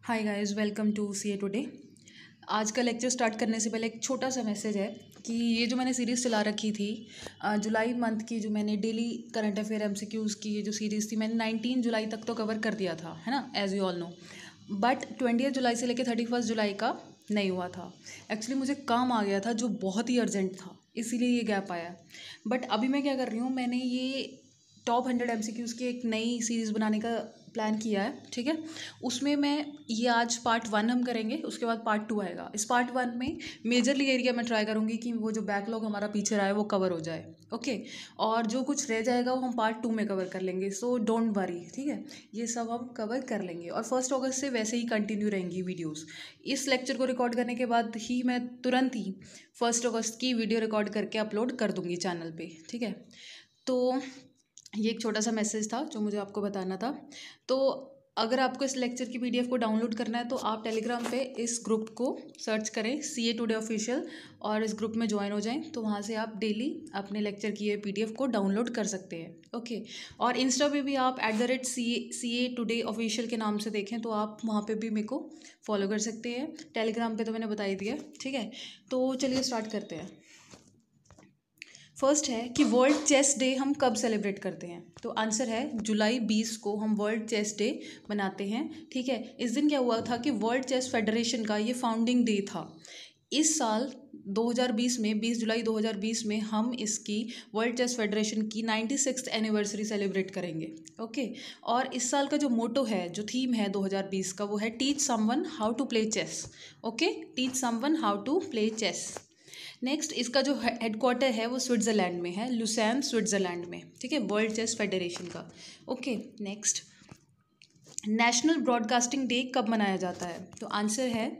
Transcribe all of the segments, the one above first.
Hi guys, welcome to CA today. आज का lecture start करने से पहले एक छोटा सा मैसेज है कि ये जो मैंने सीरीज़ चला रखी थी जुलाई मंथ की, जो मैंने डेली करंट अफेयर एमसीक्यूज़ की ये जो सीरीज़ थी, मैंने 19 जुलाई तक तो कवर कर दिया था, है ना, as you all know. But 20 जुलाई से लेकर 31 जुलाई का नहीं हुआ था। एक्चुअली मुझे काम आ गया था जो बहुत ही अर्जेंट था, इसीलिए ये गैप आया। बट अभी मैं क्या कर रही हूँ, मैंने ये टॉप 100 एमसीक्यूज़ की एक नई सीरीज़ बनाने का प्लान किया है, ठीक है। उसमें मैं ये आज पार्ट 1 हम करेंगे, उसके बाद पार्ट 2 आएगा। इस पार्ट 1 में मेजरली एरिया मैं ट्राई करूँगी कि वो जो बैकलॉग हमारा पीछे रहा है वो कवर हो जाए, ओके। और जो कुछ रह जाएगा वो हम पार्ट 2 में कवर कर लेंगे, सो डोंट वरी, ठीक है। ये सब हम कवर कर लेंगे और 1 अगस्त से वैसे ही कंटिन्यू रहेंगी वीडियोज़। इस लेक्चर को रिकॉर्ड करने के बाद ही मैं तुरंत ही 1 अगस्त की वीडियो रिकॉर्ड करके अपलोड कर दूँगी चैनल पर, ठीक है। तो ये एक छोटा सा मैसेज था जो मुझे आपको बताना था। तो अगर आपको इस लेक्चर की पीडीएफ को डाउनलोड करना है तो आप टेलीग्राम पे इस ग्रुप को सर्च करें सीए टुडे ऑफिशियल और इस ग्रुप में ज्वाइन हो जाएं, तो वहाँ से आप डेली अपने लेक्चर की ये पीडीएफ को डाउनलोड कर सकते हैं, ओके। और इंस्टा पे भी आप @CA टुडे ऑफिशियल के नाम से देखें तो आप वहाँ पे भी मेरे को फॉलो कर सकते हैं। टेलीग्राम पे तो मैंने बता ही दिया, ठीक है। तो चलिए स्टार्ट करते हैं। फर्स्ट है कि वर्ल्ड चेस डे हम कब सेलिब्रेट करते हैं, तो आंसर है जुलाई 20 को हम वर्ल्ड चेस डे मनाते हैं, ठीक है। इस दिन क्या हुआ था कि वर्ल्ड चेस फेडरेशन का ये फाउंडिंग डे था। इस साल 2020 में 20 जुलाई 2020 में हम इसकी वर्ल्ड चेस फेडरेशन की 96th एनिवर्सरी सेलिब्रेट करेंगे, ओके। और इस साल का जो मोटो है, जो थीम है 2020 का, वो है teach someone how to play chess, okay. Teach someone how to play chess. Next, इसका जो हेडक्वार्टर है वो स्विट्ज़रलैंड में है, लुसैन स्विट्ज़रलैंड में, ठीक है, वर्ल्ड चेस फेडरेशन का, okay. Next, national broadcasting day कब मनाया जाता है, तो आंसर है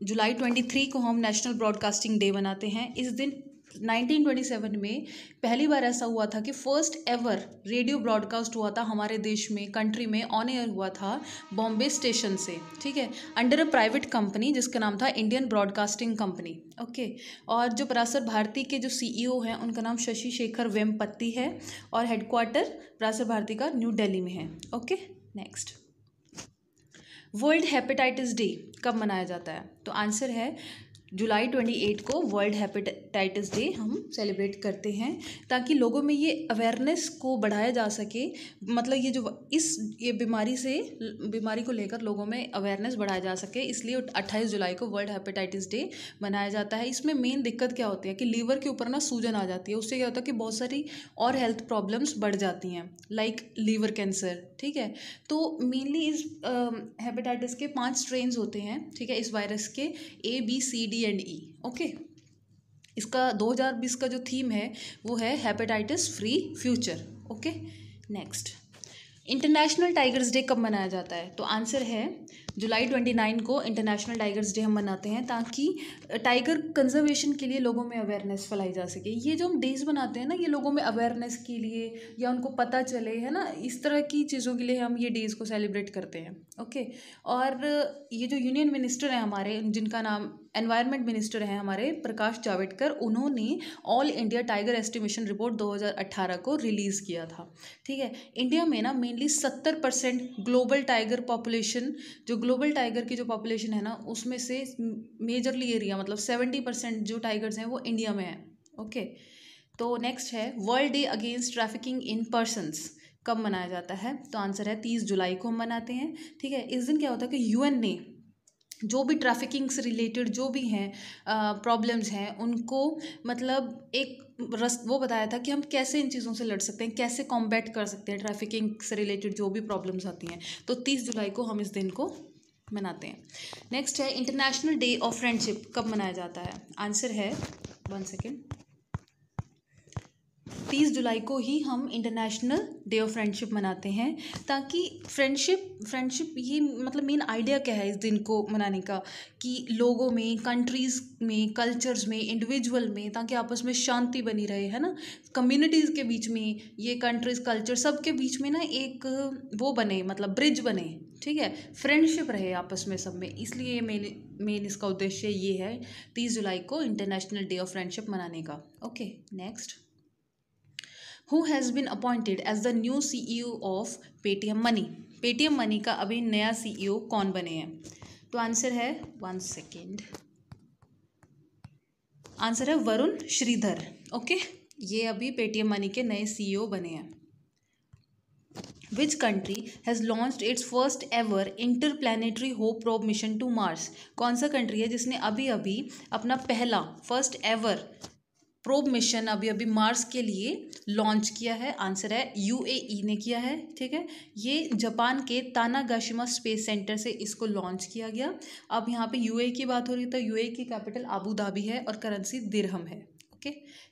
जुलाई 23 को हम नेशनल ब्रॉडकास्टिंग डे मनाते हैं। इस दिन 1927 में पहली बार ऐसा हुआ था कि फर्स्ट एवर रेडियो ब्रॉडकास्ट हुआ था हमारे देश में, कंट्री में ऑन एयर हुआ था बॉम्बे स्टेशन से, ठीक है, अंडर अ प्राइवेट कंपनी जिसका नाम था इंडियन ब्रॉडकास्टिंग कंपनी, ओके। और जो पराशर भारती के जो सीईओ हैं उनका नाम शशि शेखर वेम्पत्ति है और हेडक्वार्टर पराशर भारती का न्यू दिल्ली में है, okay. Next, world hepatitis day कब मनाया जाता है, तो आंसर है जुलाई 28 को वर्ल्ड हेपेटाइटिस डे हम सेलिब्रेट करते हैं, ताकि लोगों में ये अवेयरनेस को बढ़ाया जा सके। मतलब ये जो ये बीमारी को लेकर लोगों में अवेयरनेस बढ़ाया जा सके, इसलिए 28 जुलाई को वर्ल्ड हेपेटाइटिस डे मनाया जाता है। इसमें मेन दिक्कत क्या होती है कि लीवर के ऊपर ना सूजन आ जाती है, उससे क्या होता है कि बहुत सारी और हेल्थ प्रॉब्लम्स बढ़ जाती हैं, लाइक लीवर कैंसर, ठीक है। तो मेनली इस हेपेटाइटिस के 5 स्ट्रेन्स होते हैं, ठीक है, इस वायरस के ABCD एंड E, ओके। इसका 2020 का जो थीम है वो है hepatitis free future, okay. Next, international tigers day कब मनाया जाता है, तो आंसर है जुलाई 29 को इंटरनेशनल टाइगर्स डे हम मनाते हैं, ताकि टाइगर कंजर्वेशन के लिए लोगों में अवेयरनेस फैलाई जा सके। ये जो हम डेज बनाते हैं ना, ये लोगों में अवेयरनेस के लिए या उनको पता चले, है ना, इस तरह की चीज़ों के लिए हम ये डेज़ को सेलिब्रेट करते हैं, ओके। और ये जो यूनियन मिनिस्टर हैं हमारे, जिनका नाम एनवायरनमेंट मिनिस्टर हैं हमारे प्रकाश जावड़ेकर, उन्होंने all India tiger estimation report 2018 को रिलीज़ किया था, ठीक है। इंडिया में ना मेनली 70% ग्लोबल टाइगर पॉपुलेशन, जो ग्लोबल टाइगर की जो पॉपुलेशन है ना, उसमें से मेजरली एरिया मतलब 70% जो टाइगर्स हैं वो इंडिया में है, ओके। तो नेक्स्ट है world day against trafficking in persons कब मनाया जाता है, तो आंसर है 30 जुलाई को हम मनाते हैं, ठीक है। इस दिन क्या होता है कि यूएन ने जो भी ट्रैफिकिंग से रिलेटेड जो भी हैं प्रॉब्लम्स हैं, उनको मतलब एक वो बताया था कि हम कैसे इन चीज़ों से लड़ सकते हैं, कैसे कॉम्बैट कर सकते हैं ट्रैफिकिंग से रिलेटेड जो भी प्रॉब्लम्स आती हैं। तो 30 जुलाई को हम इस दिन को मनाते हैं। नेक्स्ट है इंटरनेशनल डे ऑफ फ्रेंडशिप कब मनाया जाता है, आंसर है 1 सेकेंड, 30 जुलाई को ही हम इंटरनेशनल डे ऑफ फ्रेंडशिप मनाते हैं, ताकि फ्रेंडशिप ये मतलब मेन आइडिया क्या है इस दिन को मनाने का, कि लोगों में, कंट्रीज़ में, कल्चर्स में, इंडिविजुअल में, ताकि आपस में शांति बनी रहे, है ना, कम्युनिटीज़ के बीच में, ये कंट्रीज़, कल्चर, सबके बीच में ना एक वो बने, मतलब ब्रिज बने, ठीक है, फ्रेंडशिप रहे आपस में सब में। इसलिए मेन इसका उद्देश्य ये है 30 जुलाई को इंटरनेशनल डे ऑफ फ्रेंडशिप मनाने का, okay. Next, Who has been appointed as the new CEO of Paytm Money? Paytm money का अभी नया CEO कौन बने हैं? तो आंसर है 1 सेकेंड, आंसर है वरुण श्रीधर। ओके, ये अभी पेटीएम मनी के नए CEO बने हैं। Which country has launched its first ever interplanetary hope probe mission to Mars? कौन सा कंट्री है जिसने अभी अभी अपना पहला फर्स्ट एवर प्रोब मिशन अभी अभी मार्स के लिए लॉन्च किया है? आंसर है UAE ने किया है। ठीक है, ये जापान के तानागाशिमा स्पेस सेंटर से इसको लॉन्च किया गया। अब यहाँ पे UAE की बात हो रही है तो UAE की कैपिटल अबू धाबी है और करेंसी दिरहम है। Okay,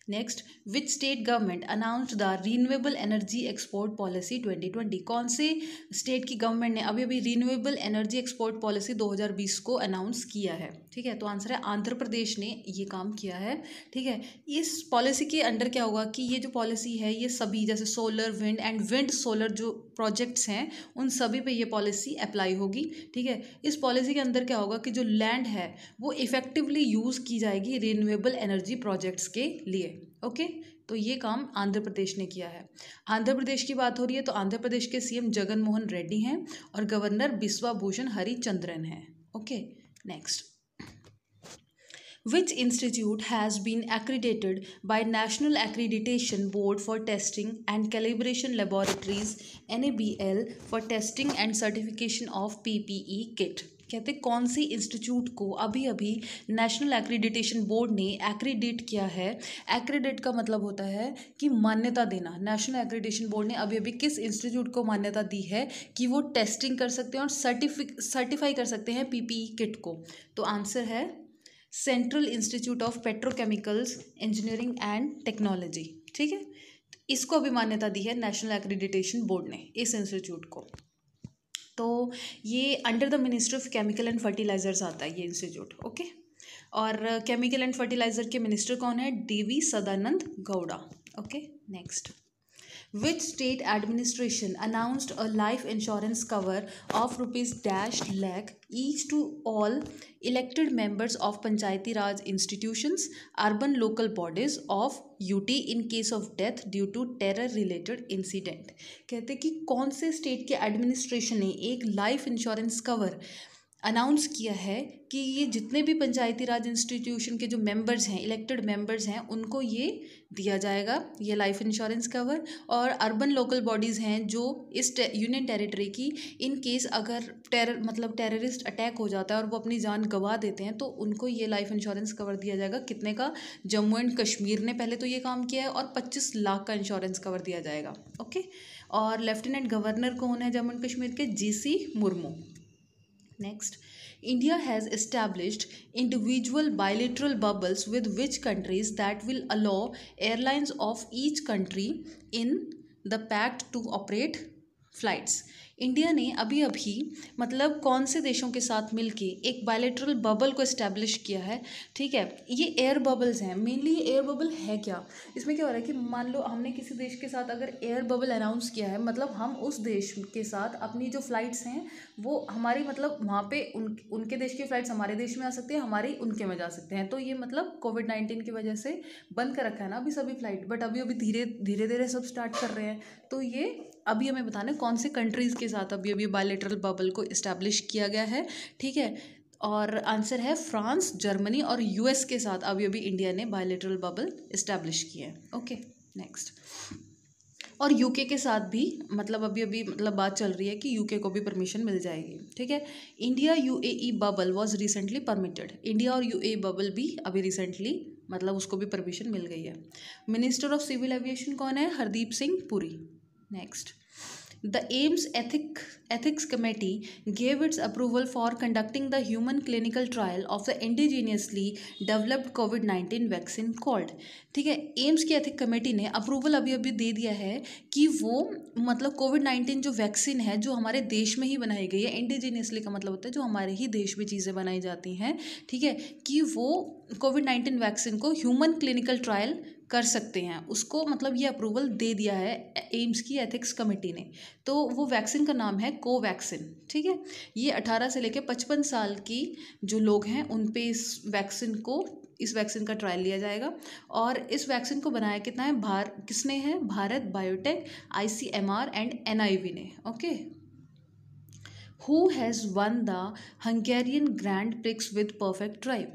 next, which state government announced the renewable energy export policy 2020? कौन से स्टेट की गवर्नमेंट ने अभी अभी रिन्यूएबल एनर्जी एक्सपोर्ट पॉलिसी 2020 को अनाउंस किया है? ठीक है, तो आंसर है आंध्र प्रदेश ने ये काम किया है। ठीक है, इस पॉलिसी के अंडर क्या होगा कि ये जो पॉलिसी है ये सभी जैसे solar, wind and wind solar जो प्रोजेक्ट्स हैं उन सभी पे ये पॉलिसी अप्लाई होगी। ठीक है, इस पॉलिसी के अंदर क्या होगा कि जो लैंड है वो इफेक्टिवली यूज़ की जाएगी रिन्यूएबल एनर्जी प्रोजेक्ट्स के लिए। ओके, तो ये काम आंध्र प्रदेश ने किया है। आंध्र प्रदेश की बात हो रही है तो आंध्र प्रदेश के CM जगन मोहन रेड्डी हैं और गवर्नर बिस्वा भूषण हरिचंद्रन हैं। Okay, next, Which institute has been accredited by National Accreditation Board for Testing and Calibration Laboratories NABL for testing and certification of PPE kit? कहते कौन सी इंस्टीट्यूट को अभी अभी नेशनल एक्रीडिटेशन बोर्ड ने एक्रीडेट किया है? एक्रीडेट का मतलब होता है कि मान्यता देना। नेशनल एक्रीडिटेशन बोर्ड ने अभी अभी किस इंस्टीट्यूट को मान्यता दी है कि वो टेस्टिंग कर सकते हैं और सर्टिफाई कर सकते हैं PPE किट को? तो आंसर है central institute of petrochemicals engineering and technology. ठीक है, इसको अभी मान्यता दी है नेशनल एक्रीडिटेशन बोर्ड ने इस इंस्टीट्यूट को। तो ये under the ministry of chemical and fertilizers आता है ये इंस्टीट्यूट। ओके, और केमिकल एंड फर्टिलाइजर के मिनिस्टर कौन है? DV Sadananda Gowda. Okay, next, Which state administration announced a life insurance cover of ₹lakh each to all elected members of Panchayati Raj institutions, urban local bodies of UT in case of death due to terror related incident? कहते कि कौन से state के administration ने एक life insurance cover announce किया है कि ये जितने भी पंचायती राज इंस्टीट्यूशन के जो मेंबर्स हैं, इलेक्टेड मेंबर्स हैं, उनको ये दिया जाएगा ये लाइफ इंश्योरेंस कवर। और अर्बन लोकल बॉडीज़ हैं जो इस यूनियन टेरिटरी की इन केस अगर टेररिस्ट अटैक हो जाता है और वो अपनी जान गंवा देते हैं तो उनको ये लाइफ इंश्योरेंस कवर दिया जाएगा। कितने का? जम्मू एंड कश्मीर ने पहले तो ये काम किया है और 25 लाख का इंश्योरेंस कवर दिया जाएगा। ओके, और लेफ्टिनेंट गवर्नर कौन है जम्मू एंड कश्मीर के? GC Murmu. Next, India has established individual bilateral bubbles with which countries that will allow airlines of each country in the pact to operate flights? India ने अभी अभी मतलब कौन से देशों के साथ मिलके एक बायलैटरल बबल को इस्टेब्लिश किया है? ठीक है, ये एयर बबल्स हैं मेनली। ये एयर बबल है क्या? इसमें क्या हो रहा है कि मान लो हमने किसी देश के साथ अगर एयर बबल अनाउंस किया है, मतलब हम उस देश के साथ अपनी जो फ़्लाइट्स हैं वो हमारी मतलब वहाँ पे उनके देश की फ़्लाइट्स हमारे देश में आ सकती है, हमारी उनके में जा सकते हैं। तो ये मतलब कोविड-19 की वजह से बंद कर रखा है ना अभी सभी फ़्लाइट, बट अभी अभी धीरे धीरे सब स्टार्ट कर रहे हैं। तो ये अभी हमें बताना है कौन से कंट्रीज़ के साथ अभी अभी बायलैटरल बबल को इस्टेब्लिश किया गया है। ठीक है, और आंसर है फ्रांस, जर्मनी और US के साथ अभी अभी इंडिया ने बायलैटरल बबल इस्टेब्लिश किया है। ओके, नेक्स्ट, और UK के साथ भी मतलब अभी अभी मतलब बात चल रही है कि UK को भी परमिशन मिल जाएगी। ठीक है, India UAE bubble was recently permitted. India और UAE बबल भी अभी रिसेंटली मतलब उसको भी परमिशन मिल गई है। मिनिस्टर ऑफ सिविल एविएशन कौन है? Hardeep Singh Puri. Next, the AIIMS Ethics Committee gave its approval for conducting the human clinical trial of the indigenously developed COVID-19 vaccine called। ठीक है, एम्स की एथिक कमेटी ने अप्रूवल अभी अभी दे दिया है कि वो मतलब कोविड-19 जो वैक्सीन है जो हमारे देश में ही बनाई गई है, इंडिजीनियसली का मतलब होता है जो हमारे ही देश में चीज़ें बनाई जाती हैं, ठीक है, कि वो कोविड-19 वैक्सीन को ह्यूमन क्लिनिकल ट्रायल कर सकते हैं। उसको मतलब ये अप्रूवल दे दिया है एम्स की एथिक्स कमेटी ने। तो वो वैक्सीन का नाम है कोवैक्सिन। ठीक है, ये 18 से लेकर 55 साल की जो लोग हैं उन पे इस वैक्सीन का ट्रायल लिया जाएगा। और इस वैक्सीन को बनाया कितना है किसने है? Bharat biotech, ICMR and NIV ने। Okay, who has one the Hungarian grand prix with perfect drive.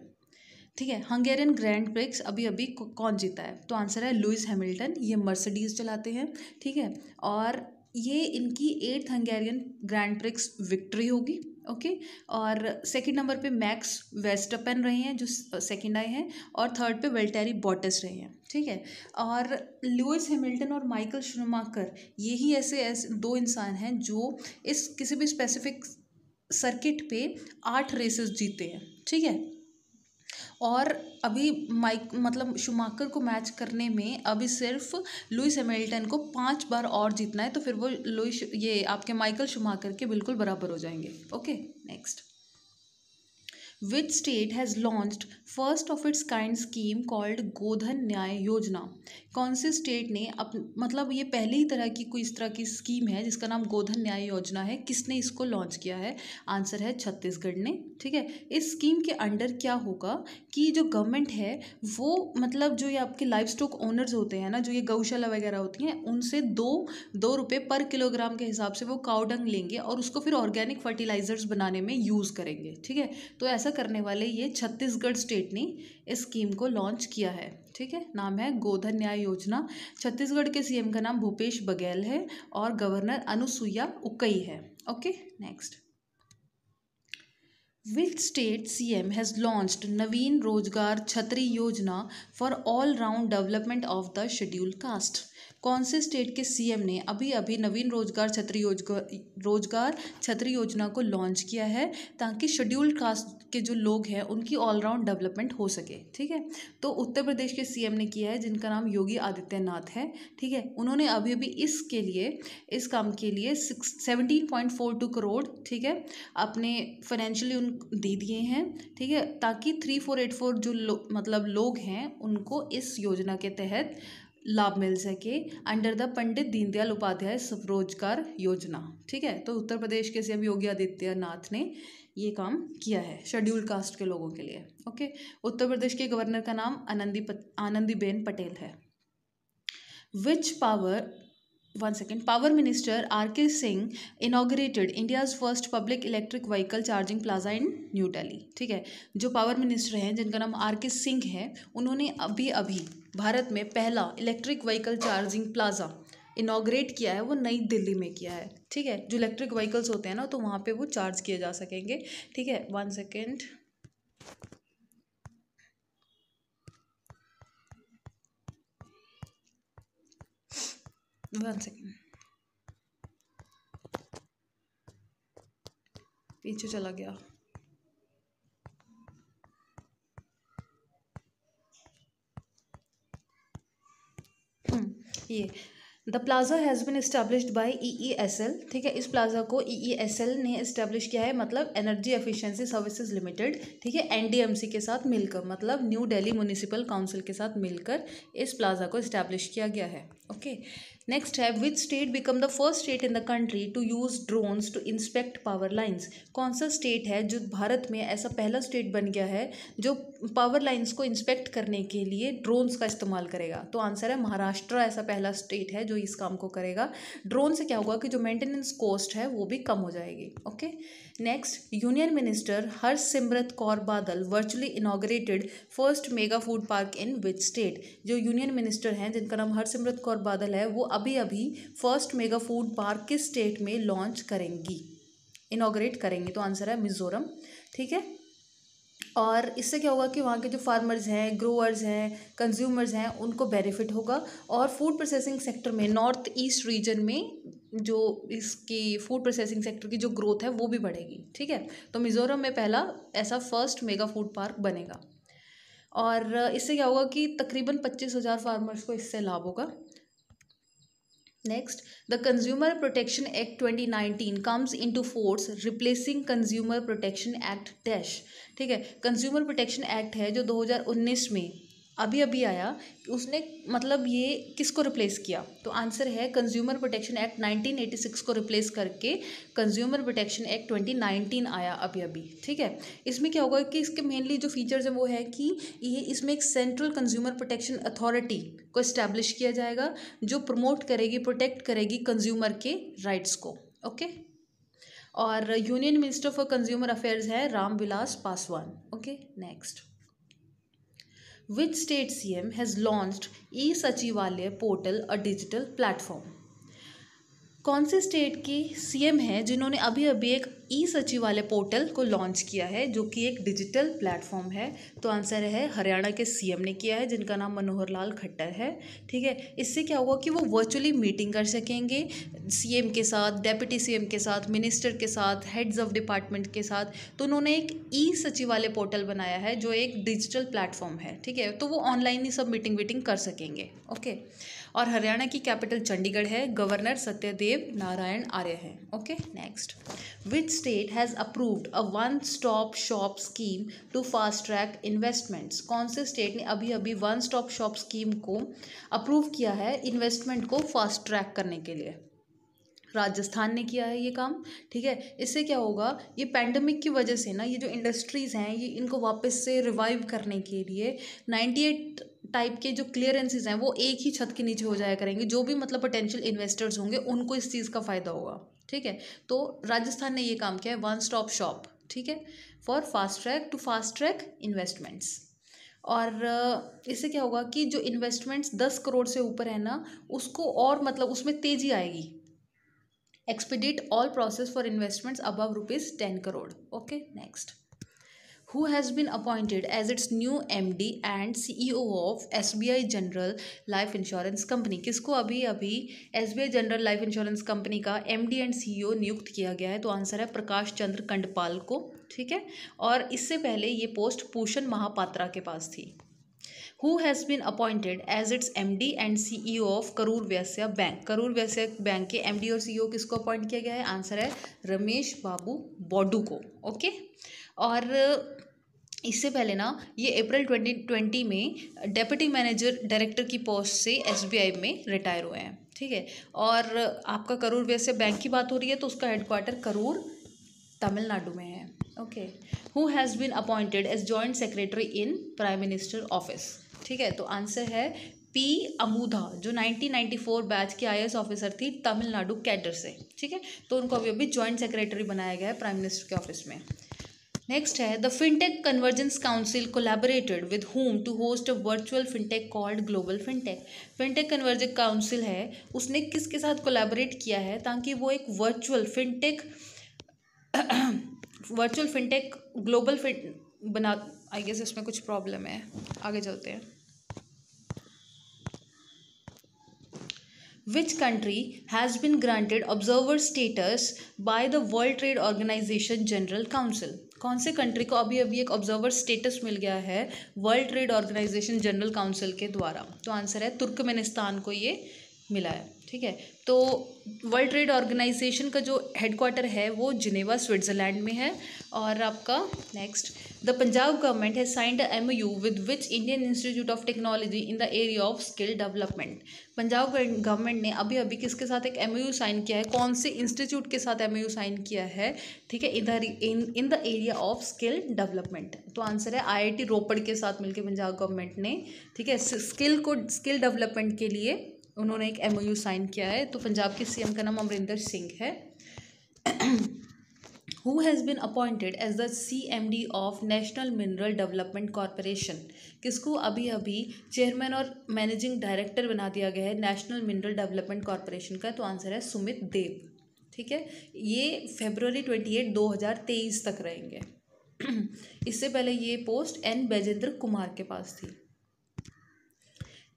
ठीक है, हंगेरियन ग्रैंड प्रिक्स अभी अभी कौन जीता है? तो आंसर है लुइस हैमिल्टन। ये मर्सिडीज चलाते हैं। ठीक है, और ये इनकी 8th Hungarian grand prix victory होगी। ओके, और सेकंड नंबर पे मैक्स वेस्टपेन रहे हैं जो सेकंड आए हैं, और थर्ड पे वेल्टेरी बॉटिस रहे हैं। ठीक है, और लुइस हैमिल्टन और माइकल शूमाकर यही ऐसे दो इंसान हैं जो इस किसी भी स्पेसिफिक सर्किट पे 8 रेसेस जीते हैं। ठीक है, और अभी मतलब शूमाकर को मैच करने में अभी सिर्फ लुइस हैमिल्टन को 5 बार और जीतना है, तो फिर वो ये आपके माइकल शूमाकर के बिल्कुल बराबर हो जाएंगे। Okay, next. Which state has launched first of its kind scheme called गोधन न्याय योजना? कौन से स्टेट ने मतलब ये पहली ही तरह की कोई इस तरह की स्कीम है जिसका नाम गोधन न्याय योजना है। किसने इसको लॉन्च किया है? आंसर है छत्तीसगढ़ ने। ठीक है, इस स्कीम के अंडर क्या होगा कि जो गवर्नमेंट है वो मतलब जो ये आपके लाइव स्टॉक ओनर्स होते हैं ना, जो ये गौशाला वगैरह होती हैं, उनसे दो रुपये पर किलोग्राम के हिसाब से वो काऊ डंग लेंगे और उसको फिर ऑर्गेनिक फर्टिलाइजर्स बनाने में यूज़ करेंगे। ठीक है, तो ऐसा करने वाले ये छत्तीसगढ़ स्टेट ने इस स्कीम को लॉन्च किया है। ठीक है, नाम है गोधन न्याय योजना। छत्तीसगढ़ के सीएम का नाम भूपेश बघेल है और गवर्नर अनुसुईया उइके है। Okay, next. Which state CM has launched नवीन रोजगार छतरी योजना for all round development of the scheduled caste? कौन से स्टेट के सीएम ने अभी अभी नवीन रोजगार छतरी योजना को लॉन्च किया है ताकि शेड्यूल्ड कास्ट के जो लोग हैं उनकी ऑलराउंड डेवलपमेंट हो सके? ठीक है, तो उत्तर प्रदेश के सीएम ने किया है जिनका नाम योगी आदित्यनाथ है। ठीक है, उन्होंने अभी अभी इस काम के लिए 17.42 करोड़, ठीक है, अपने फाइनेंशियली उन दे दिए हैं। ठीक है, ताकि 3484 जो मतलब लोग हैं उनको इस योजना के तहत लाभ मिल सके अंडर द पंडित दीनदयाल उपाध्याय स्वरोजगार योजना। ठीक है, तो उत्तर प्रदेश के सीएम योगी आदित्यनाथ ने ये काम किया है शेड्यूल्ड कास्ट के लोगों के लिए। ओके, उत्तर प्रदेश के गवर्नर का नाम आनंदीबेन पटेल है। Power Minister R.K. Singh inaugurated India's first public electric vehicle charging plaza in New Delhi। ठीक है, जो पावर मिनिस्टर हैं जिनका नाम R.K. सिंह है, उन्होंने अभी अभी भारत में पहला electric vehicle charging plaza inaugurate किया है, वो नई दिल्ली में किया है। ठीक है, जो इलेक्ट्रिक व्हीकल्स होते हैं ना, तो वहाँ पे वो चार्ज किए जा सकेंगे। ठीक है, 1 सेकेंड। पीछे चला गया। ये the plaza has been established bye EESL। ठीक है, इस प्लाजा को EESL ने इस्टेब्लिश किया है, मतलब एनर्जी एफिशिएंसी सर्विसेज लिमिटेड। ठीक है, NDMC के साथ मिलकर, मतलब न्यू दिल्ली म्यूनिसिपल काउंसिल के साथ मिलकर इस प्लाजा को इस्टेब्लिश किया गया है। ओके, नेक्स्ट है which state become the first state in the country to use drones to inspect power lines? कौन सा स्टेट है जो भारत में ऐसा पहला स्टेट बन गया है जो पावर लाइन्स को इंस्पेक्ट करने के लिए ड्रोन्स का इस्तेमाल करेगा? तो आंसर है महाराष्ट्र ऐसा पहला स्टेट है जो इस काम को करेगा। ड्रोन से क्या होगा कि जो मेंटेनेंस कॉस्ट है वो भी कम हो जाएगी। Okay, next, union minister Harsimrat Kaur Badal virtually inaugurated first mega food park in which state? जो यूनियन मिनिस्टर हैं जिनका नाम हरसिमरत कौर बादल है, वो अभी अभी फर्स्ट मेगा फूड पार्क किस स्टेट में लॉन्च करेंगी, इनाग्रेट करेंगी? तो आंसर है मिजोरम। ठीक है, और इससे क्या होगा कि वहाँ के जो फार्मर्स हैं, ग्रोअर्स हैं, कंज्यूमर्स हैं, उनको बेनिफिट होगा। और फूड प्रोसेसिंग सेक्टर में नॉर्थ ईस्ट रीजन में जो इसकी फूड प्रोसेसिंग सेक्टर की जो ग्रोथ है वो भी बढ़ेगी। ठीक है, तो मिज़ोरम में पहला ऐसा फर्स्ट मेगा फूड पार्क बनेगा। और इससे क्या होगा कि तकरीबन 25,000 फार्मर्स को इससे लाभ होगा। Next, the consumer protection act 2019 comes into force replacing consumer protection act dash. ठीक है, कंज्यूमर प्रोटेक्शन एक्ट है जो 2019 में अभी आया, उसने मतलब ये किसको रिप्लेस किया? तो आंसर है कंज्यूमर प्रोटेक्शन एक्ट 1986 को रिप्लेस करके कंज्यूमर प्रोटेक्शन एक्ट 2019 आया अभी। ठीक है, इसमें क्या होगा कि इसके मेनली जो फीचर्स हैं वो है कि ये इसमें एक सेंट्रल कंज्यूमर प्रोटेक्शन अथॉरिटी को इस्टेब्लिश किया जाएगा जो प्रमोट करेगी, प्रोटेक्ट करेगी कंज्यूमर के राइट्स को। ओके, और union minister for consumer affairs है Ramvilas Paswan. Okay next, which state CM has launched e Sachivalaya portal a digital platform. कौन से स्टेट के सीएम हैं जिन्होंने अभी अभी एक ई सचिवालय पोर्टल को लॉन्च किया है जो कि एक डिजिटल प्लेटफॉर्म है। तो आंसर है हरियाणा के सीएम ने किया है जिनका नाम मनोहर लाल खट्टर है। ठीक है, इससे क्या होगा कि वो वर्चुअली मीटिंग कर सकेंगे सीएम के साथ, डेप्यूटी सीएम के साथ, मिनिस्टर के साथ, हेड्स ऑफ डिपार्टमेंट के साथ। तो उन्होंने एक ई सचिवालय पोर्टल बनाया है जो एक डिजिटल प्लेटफॉर्म है। ठीक है, तो वो ऑनलाइन ही सब मीटिंग कर सकेंगे। ओके, और हरियाणा की कैपिटल चंडीगढ़ है, गवर्नर सत्यदेव नारायण आर्य है। Okay next, which state has approved a one stop shop scheme to fast track investments. कौन से स्टेट ने अभी अभी वन स्टॉप शॉप स्कीम को अप्रूव किया है इन्वेस्टमेंट को फास्ट ट्रैक करने के लिए। राजस्थान ने किया है ये काम। ठीक है, इससे क्या होगा, ये पैंडमिक की वजह से ना ये जो इंडस्ट्रीज़ हैं ये इनको वापस से रिवाइव करने के लिए 98 टाइप के जो क्लियरेंसेज हैं वो एक ही छत के नीचे हो जाया करेंगे। जो भी मतलब पोटेंशियल इन्वेस्टर्स होंगे उनको इस चीज़ का फ़ायदा होगा। ठीक है, तो राजस्थान ने ये काम किया है, वन स्टॉप शॉप। ठीक है, फॉर फास्ट ट्रैक इन्वेस्टमेंट्स। और इससे क्या होगा कि जो इन्वेस्टमेंट्स 10 करोड़ से ऊपर है ना उसको और मतलब उसमें तेज़ी आएगी। Expedite all process for investments above rupees 10 crore. Okay, next. Who has been appointed as its new MD and CEO of SBI General Life Insurance Company? किसको अभी अभी SBI General Life Insurance Company का MD and CEO नियुक्त किया गया है? तो answer है प्रकाश चंद्र कंडपाल को। ठीक है, और इससे पहले ये पोस्ट पूषण महापात्रा के पास थी। Who has been appointed as its MD and CEO of Karur Vysya bank. Karur Vysya bank के MD और CEO किसको अपॉइंट किया गया है? आंसर है रमेश बाबू बॉडू को। ओके, और इससे पहले ना ये अप्रैल 2020 में डेप्यूटी मैनेजर डायरेक्टर की पोस्ट से SBI में रिटायर हुए हैं। ठीक है, और आपका करूर वैश्य बैंक की बात हो रही है तो उसका हेडक्वार्टर करूर तमिलनाडु में है। Okay, who has been appointed as joint secretary in prime minister office. ठीक है, तो आंसर है P अमूधा जो 1994 बैच की IAS ऑफिसर थी तमिलनाडु कैडर से। ठीक है, तो उनको अभी अभी जॉइंट सेक्रेटरी बनाया गया है प्राइम मिनिस्टर के ऑफिस में। नेक्स्ट है the fintech convergence council collaborated with home to host a virtual fintech called global fintech. Fintech convergence council है उसने किसके साथ कोलैबोरेट किया है ताकि वो एक वर्चुअल फिनटेक ग्लोबल फिन बना। आई गेस इसमें कुछ प्रॉब्लम है, आगे चलते हैं। Which country has been granted observer status by the World Trade Organization General Council? कौन से कंट्री को अभी अभी एक ऑब्जर्वर स्टेटस मिल गया है world trade organisation general council के द्वारा? तो आंसर है तुर्कमेनिस्तान को ये मिला है। ठीक है, तो वर्ल्ड ट्रेड ऑर्गेनाइजेशन का जो हेडक्वार्टर है वो जिनेवा स्विट्ज़रलैंड में है। और आपका next, the Punjab government has signed a MOU with which Indian institute of technology in the area of skill development. Punjab government ने अभी अभी किसके साथ एक MOU साइन किया है? कौन से इंस्टीट्यूट के साथ MOU साइन किया है? ठीक है, इधर in the area of skill development. तो आंसर है IIT रोपड़ के साथ मिलकर पंजाब गवर्नमेंट ने, ठीक है, स्किल डेवलपमेंट के लिए उन्होंने एक MOU साइन किया है। तो पंजाब के CM का नाम अमरिंदर सिंह है। Who has been appointed as the CMD of National Mineral Development Corporation? किसको अभी अभी चेयरमैन और मैनेजिंग डायरेक्टर बना दिया गया है नेशनल मिनरल डेवलपमेंट कॉरपोरेशन का? तो आंसर है सुमित देव। ठीक है, ये February 28, 2023 तक रहेंगे। इससे पहले ये पोस्ट N बैजेंद्र कुमार के पास थी।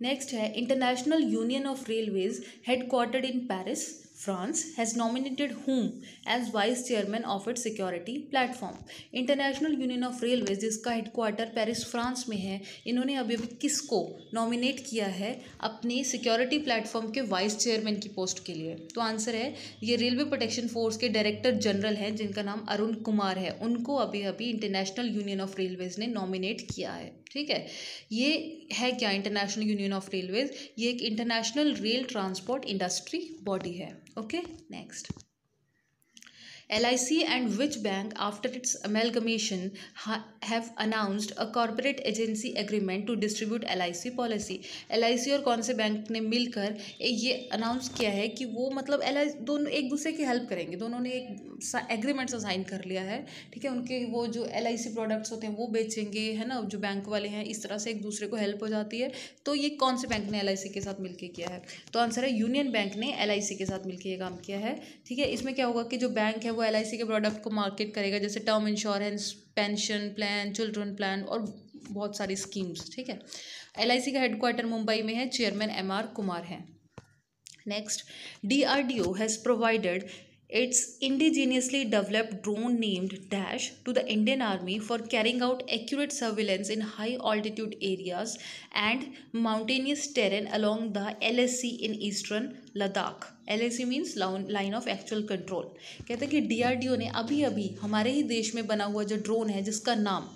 नेक्स्ट है international union of railways headquartered in Paris France has nominated whom as vice chairman of its security platform. International union of railways जिसका हेडक्वार्टर पेरिस फ्रांस में है, इन्होंने अभी अभी किसको नॉमिनेट किया है अपनी सिक्योरिटी प्लेटफॉर्म के वाइस चेयरमैन की पोस्ट के लिए? तो आंसर है ये रेलवे प्रोटेक्शन फोर्स के डायरेक्टर जनरल हैं जिनका नाम अरुण कुमार है। उनको अभी अभी इंटरनेशनल यूनियन ऑफ रेलवेज ने नॉमिनेट किया है। ठीक है, ये है क्या इंटरनेशनल यूनियन ऑफ रेलवेज? ये एक international rail transport industry body है। Okay next, LIC and which bank after its amalgamation have announced a corporate agency agreement to distribute LIC policy? LIC और कौन से बैंक ने मिलकर ये अनाउंस किया है कि वो मतलब LIC दोनों एक दूसरे की हेल्प करेंगे, दोनों ने एक एग्रीमेंट साइन कर लिया है, ठीक है। उनके वो जो LIC प्रोडक्ट्स होते हैं वो बेचेंगे, है ना, जो बैंक वाले हैं, इस तरह से एक दूसरे को हेल्प हो जाती है। तो ये कौन से बैंक ने LIC के साथ मिलकर किया है? तो आंसर है यूनियन बैंक ने LIC के साथ मिलकर ये काम किया है, ठीक है। इसमें क्या होगा कि जो बैंक है वो LIC के प्रोडक्ट को मार्केट करेगा, जैसे term insurance, pension plan, children plan और बहुत सारी स्कीम्स, ठीक है। LIC का हेडक्वार्टर मुंबई में है, चेयरमैन MR कुमार हैं। Next, DRDO has provided its indigenously developed drone named Dash to the Indian Army for carrying out accurate surveillance in high altitude areas and mountainous terrain along the LAC in eastern Ladakh. LAC means line of actual control. कहते हैं कि DRDO ने अभी अभी हमारे ही देश में बना हुआ जो ड्रोन है, जिसका नाम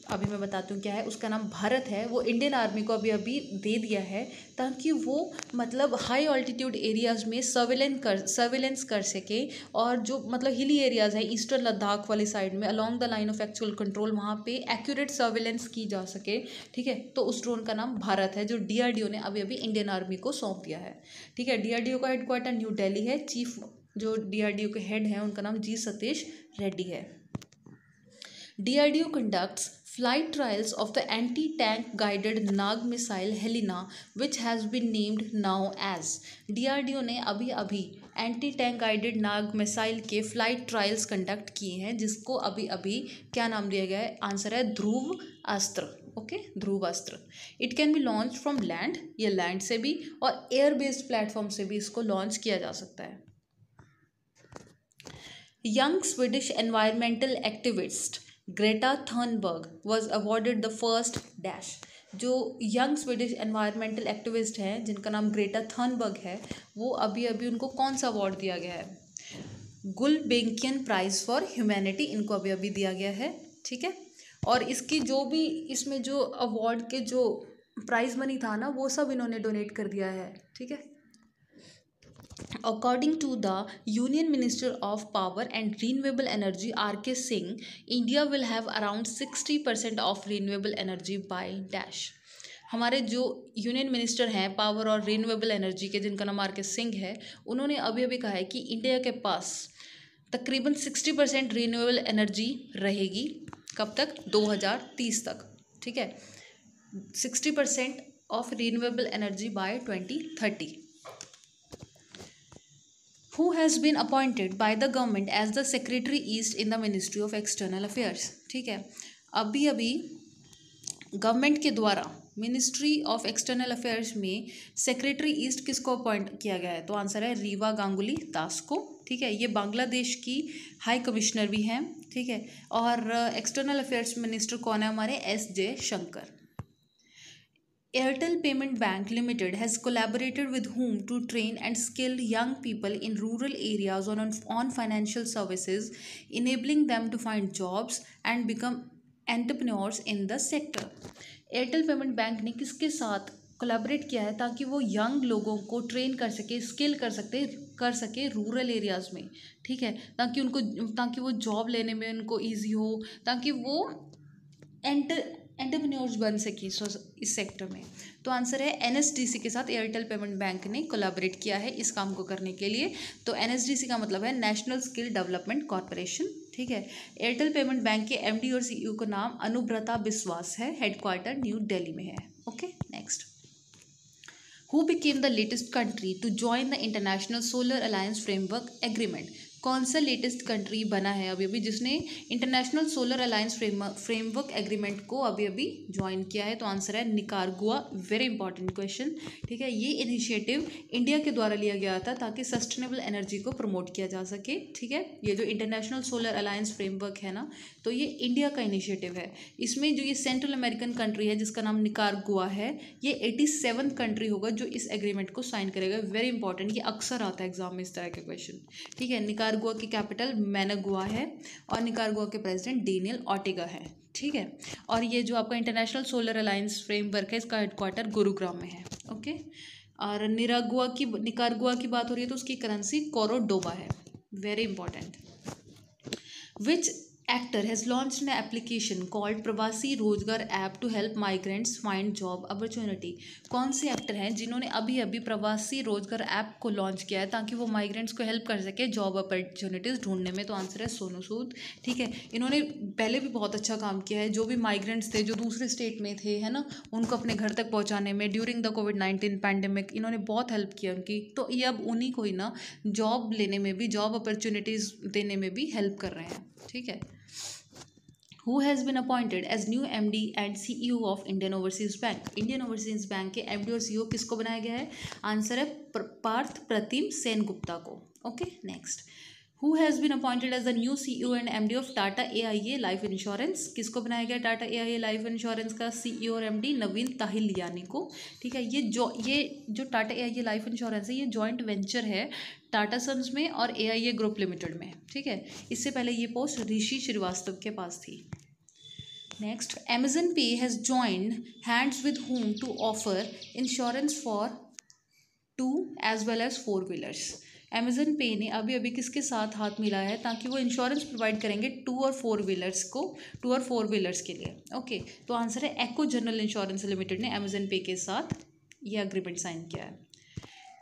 अभी मैं बताती हूँ क्या है, उसका नाम भारत है, वो इंडियन आर्मी को अभी अभी दे दिया है ताकि वो मतलब हाई ऑल्टीट्यूड एरियाज़ में सर्वेलेंस कर सके, और जो मतलब हिली एरियाज़ हैं ईस्टर्न लद्दाख वाली साइड में along the line of actual control, वहाँ पे एक्यूरेट सर्वेलेंस की जा सके, ठीक है। तो उस ड्रोन का नाम भारत है, जो DRDO ने अभी अभी इंडियन आर्मी को सौंप दिया है, ठीक है। DRDO का हेडक्वार्टर न्यू दिल्ली है, चीफ जो DRDO के हेड हैं उनका नाम G सतीश रेड्डी है। DRDO conducts flight trials of the anti-tank guided Nag missile Helena, which has been named now as. DRDO ने अभी अभी एंटी टैंक गाइडेड नाग मिसाइल के फ्लाइट ट्रायल्स कंडक्ट किए हैं, जिसको अभी अभी क्या नाम दिया गया है? आंसर है ध्रुव अस्त्र, ओके, ध्रुव अस्त्र। It can be launch from land, ये लैंड से भी और एयर बेस्ड प्लेटफॉर्म से भी इसको लॉन्च किया जा सकता है। Young Swedish environmental activist Greta Thunberg was awarded the first dash. जो यंग स्वीडिश एनवायरमेंटल एक्टिविस्ट हैं जिनका नाम ग्रेटा थर्नबर्ग है, वो अभी अभी उनको कौन सा अवार्ड दिया गया है? गुलबेंकियन प्राइज़ फॉर ह्यूमैनिटी इनको अभी अभी दिया गया है, ठीक है। और इसकी जो भी इसमें जो अवार्ड के जो प्राइज़ मनी था ना, वो सब इन्होंने डोनेट कर दिया है, ठीक है। According to the Union Minister of Power and Renewable Energy R.K. Singh, India will have around 60% of renewable energy by dash. हमारे जो यूनियन मिनिस्टर हैं पावर और रिन्यूएबल एनर्जी के, जिनका नाम R.K. सिंह है, उन्होंने अभी अभी कहा है कि इंडिया के पास तकरीबन 60% रिन्यूएबल एनर्जी रहेगी। कब तक? 2030 तक, ठीक है। 60% of renewable energy by 2030। Who has been appointed by the government as the Secretary East in the Ministry of External Affairs? ठीक है, अभी अभी गवर्नमेंट के द्वारा मिनिस्ट्री ऑफ एक्सटर्नल अफेयर्स में सेक्रेटरी ईस्ट किसको अपॉइंट किया गया है? तो आंसर है रीवा गांगुली दास को, ठीक है। ये बांग्लादेश की हाई कमिश्नर भी हैं, ठीक है। और एक्सटर्नल अफेयर्स मिनिस्टर कौन है हमारे? S.J. Shankar. Airtel Payment Bank Limited has collaborated with whom to train and skill young people in rural areas on financial services, enabling them to find jobs and become entrepreneurs in the sector. Airtel Payment Bank ने किसके साथ collaborate किया है ताकि वो young लोगों को train कर सके, स्किल कर सके रूरल एरियाज़ में, ठीक है, ताकि वो जॉब लेने में उनको ईजी हो, ताकि वो एंटरप्रेन्योर्स बन सके इस सेक्टर में। तो आंसर है NSDC के साथ एयरटेल पेमेंट बैंक ने कोलैबोरेट किया है इस काम को करने के लिए। तो NSDC का मतलब है नेशनल स्किल डेवलपमेंट कॉरपोरेशन, ठीक है। एयरटेल पेमेंट बैंक के MD और CEO का नाम अनुब्रता बिस्वास है, हेडक्वार्टर न्यू दिल्ली में है, okay. Next, who became the latest country to join the international solar alliance framework agreement? कौन सा लेटेस्ट कंट्री बना है अभी अभी जिसने international solar alliance framework agreement को अभी अभी ज्वाइन किया है? तो आंसर है निकारागुआ। वेरी इंपॉर्टेंट क्वेश्चन, ठीक है। ये इनिशिएटिव इंडिया के द्वारा लिया गया था ताकि सस्टेनेबल एनर्जी को प्रमोट किया जा सके, ठीक है। ये जो इंटरनेशनल सोलर अलायंस फ्रेमवर्क है ना, तो ये इंडिया का इनिशिएटिव है। इसमें जो ये सेंट्रल अमेरिकन कंट्री है जिसका नाम निकारागुआ है, ये 87th कंट्री होगा जो इस एग्रीमेंट को साइन करेगा। वेरी इंपॉर्टेंट, ये अक्सर आता है एग्जाम में इस तरह के क्वेश्चन, ठीक है। निकारागुआ की कैपिटल मैनागुआ है और निकारागुआ के प्रेसिडेंट डेनियल ऑर्टेगा है, ठीक है। और ये जो आपका इंटरनेशनल सोलर अलायंस फ्रेमवर्क है, इसका हेडक्वार्टर गुरुग्राम में है, ओके। और निकारागुआ की बात हो रही है तो उसकी करेंसी कोरोडोबा है। Very important. Which actor has launched an application called Pravasi Rojgar app to help migrants find job opportunity? कौन से एक्टर हैं जिन्होंने अभी अभी प्रवासी रोजगार ऐप को लॉन्च किया है ताकि वो माइग्रेंट्स को हेल्प कर सके जॉब अपॉर्चुनिटीज़ ढूंढने में? तो आंसर है सोनू सूद। ठीक है, इन्होंने पहले भी बहुत अच्छा काम किया है। जो भी माइग्रेंट्स थे जो दूसरे स्टेट में थे, है ना, उनको अपने घर तक पहुँचाने में ड्यूरिंग द कोविड-19 पैंडेमिक इन्होंने बहुत हेल्प किया उनकी। तो ये अब उन्हीं को ही ना जॉब लेने में भी, जॉब अपॉर्चुनिटीज़ देने में भी हेल्प कर रहे हैं। ठीक है। Who has been appointed as new MD and CEO of Indian Overseas Bank? Indian Overseas Bank के MD और CEO किसको बनाया गया है? आंसर है पार्थ प्रतिम सेनगुप्ता को। Okay, next. Who has been appointed as the new CEO and MD of Tata AIA Life Insurance? किसको बनाया गया टाटा AIA Life Insurance का CEO और MD? नवीन ताहिलियानी को। ठीक है, ये जो टाटा AIA Life Insurance है ये जॉइंट वेंचर है टाटा सन्स में और AIA ग्रुप लिमिटेड में। ठीक है, इससे पहले ये पोस्ट ऋषि श्रीवास्तव के पास थी। Next, Amazon Pay has joined hands with whom to offer insurance for 2 as well as 4 wheelers? Amazon Pay ने अभी अभी किसके साथ हाथ मिलाया है ताकि वो इंश्योरेंस प्रोवाइड करेंगे 2 और 4 व्हीलर्स के लिए? ओके, तो आंसर है एको जनरल इंश्योरेंस लिमिटेड ने Amazon Pay के साथ ये अग्रीमेंट साइन किया है।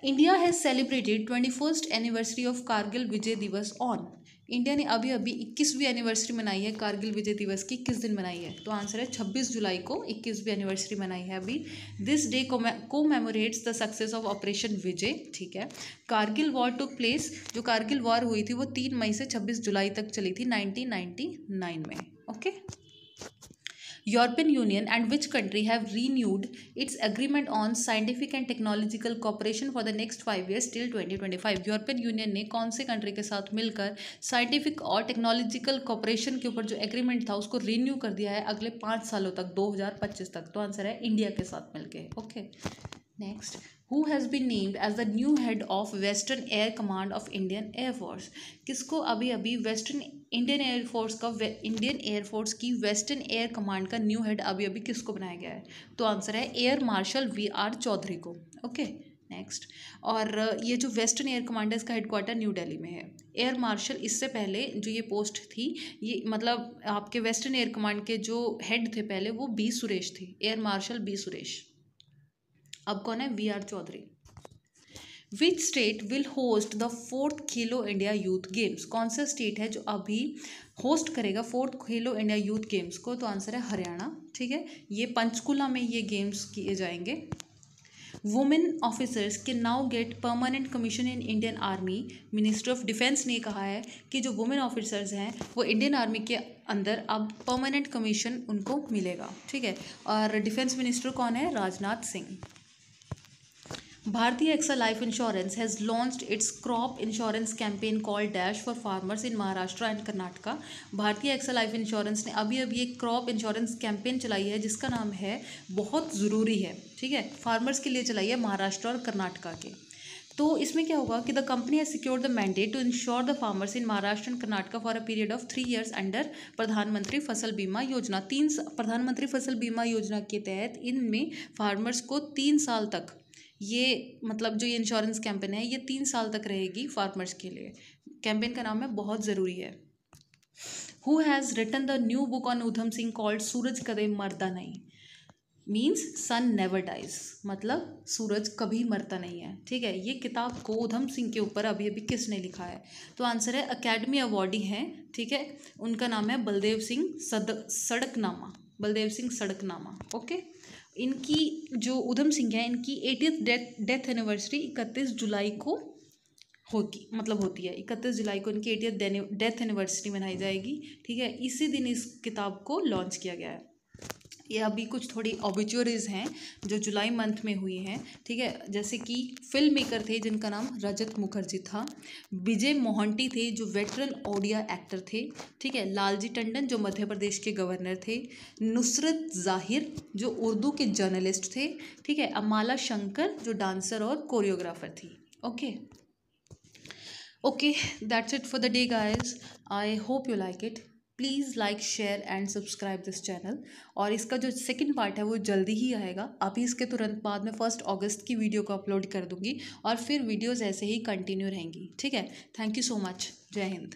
India has celebrated 21st anniversary of Kargil Vijay Diwas on? India ने अभी अभी 21वीं एनिवर्सरी मनाई है कारगिल विजय दिवस की। किस दिन मनाई है? तो आंसर है 26 जुलाई को 21वीं एनिवर्सरी मनाई है अभी। This day commemorates the success of operation Vijay. ठीक है, कारगिल वॉर टुक प्लेस, जो कारगिल वॉर हुई थी वो 3 मई से 26 जुलाई तक चली थी 1999 में। Okay. European Union and which country have renewed its agreement on scientific and technological cooperation for the next 5 years till 2025? European union ने कौन से कंट्री के साथ मिलकर साइंटिफिक और टेक्नोलॉजिकल कॉपरेशन के ऊपर जो एग्रीमेंट था उसको रिन्यू कर दिया है अगले 5 सालों तक, 2025 तक? तो आंसर है इंडिया के साथ मिलके। Okay, next. Who has been named as the new head of Western Air Command of Indian Air Force? किसको अभी अभी इंडियन एयरफोर्स की वेस्टर्न एयर कमांड का न्यू हेड अभी अभी किसको बनाया गया है? तो आंसर है एयर मार्शल VR चौधरी को। Okay, next. और ये जो वेस्टर्न एयर कमांड है इसका हेडक्वार्टर न्यू दिल्ली में है। एयर मार्शल इससे पहले जो ये पोस्ट थी, ये मतलब आपके वेस्टर्न एयर कमांड के जो हेड थे पहले वो B सुरेश थे, एयर मार्शल B सुरेश। अब कौन है? VR Chaudhary. Which state will host the 4th Khelo India youth games? कौन सा स्टेट है जो अभी होस्ट करेगा 4th Khelo India youth games को? तो आंसर है हरियाणा। ठीक है, ये पंचकुला में ये गेम्स किए जाएंगे। Women officers can now get permanent commission in Indian army. Ministry of defence ने कहा है कि जो वुमेन ऑफिसर्स हैं वो इंडियन आर्मी के अंदर अब परमानेंट कमीशन उनको मिलेगा। ठीक है, और डिफेंस मिनिस्टर कौन है? Rajnath Singh. Bharti AXA Life Insurance has launched its crop insurance campaign called Dash for farmers in Maharashtra and Karnataka. भारतीय AXA Life Insurance ने अभी अभी एक क्रॉप इंश्योरेंस कैंपेन चलाई है जिसका नाम है बहुत ज़रूरी है। ठीक है, फार्मर्स के लिए चलाई है महाराष्ट्र और कर्नाटका के। तो इसमें क्या होगा कि the company has secured the mandate to insure the farmers in Maharashtra and Karnataka for a period of 3 years under Pradhanmantri Fasal बीमा योजना। प्रधानमंत्री फसल बीमा योजना के तहत इनमें फार्मर्स को 3 साल तक ये मतलब जो ये इंश्योरेंस कैंपेन है ये 3 साल तक रहेगी फार्मर्स के लिए। कैंपेन का नाम है बहुत ज़रूरी है। Who has written the new book on Udham Singh called Suraj Kade Marda नहीं? मीन्स सन नेवर डाइज, मतलब सूरज कभी मरता नहीं है। ठीक है, ये किताब को उधम सिंह के ऊपर अभी अभी किसने लिखा है? तो आंसर है अकेडमी अवार्डी हैं। ठीक है, उनका नाम है बलदेव सिंह सड़कनामा। ओके, इनकी जो उधम सिंह है इनकी 80th डेथ एनिवर्सरी 31 जुलाई को होती है। 31 जुलाई को इनकी 80th डेथ एनिवर्सरी मनाई जाएगी। ठीक है, इसी दिन इस किताब को लॉन्च किया गया है। ये अभी कुछ थोड़ी ऑबिचुअरीज हैं जो जुलाई मंथ में हुई हैं। ठीक है, जैसे कि फिल्म मेकर थे जिनका नाम रजत मुखर्जी था, विजय मोहंती थे जो वेटरन ओडिया एक्टर थे। ठीक है, लालजी टंडन जो मध्य प्रदेश के गवर्नर थे, नुसरत ज़ाहिर जो उर्दू के जर्नलिस्ट थे। ठीक है, अमाला शंकर जो डांसर और कोरियोग्राफर थी। Okay, that's it for the day guys. I hope you like it. Please like share and subscribe this channel. और इसका जो सेकंड पार्ट है वो जल्दी ही आएगा। अभी इसके तुरंत बाद में 1 अगस्त की वीडियो को अपलोड कर दूंगी और फिर वीडियोज़ ऐसे ही कंटिन्यू रहेंगी। ठीक है, थैंक यू सो मच। जय हिंद।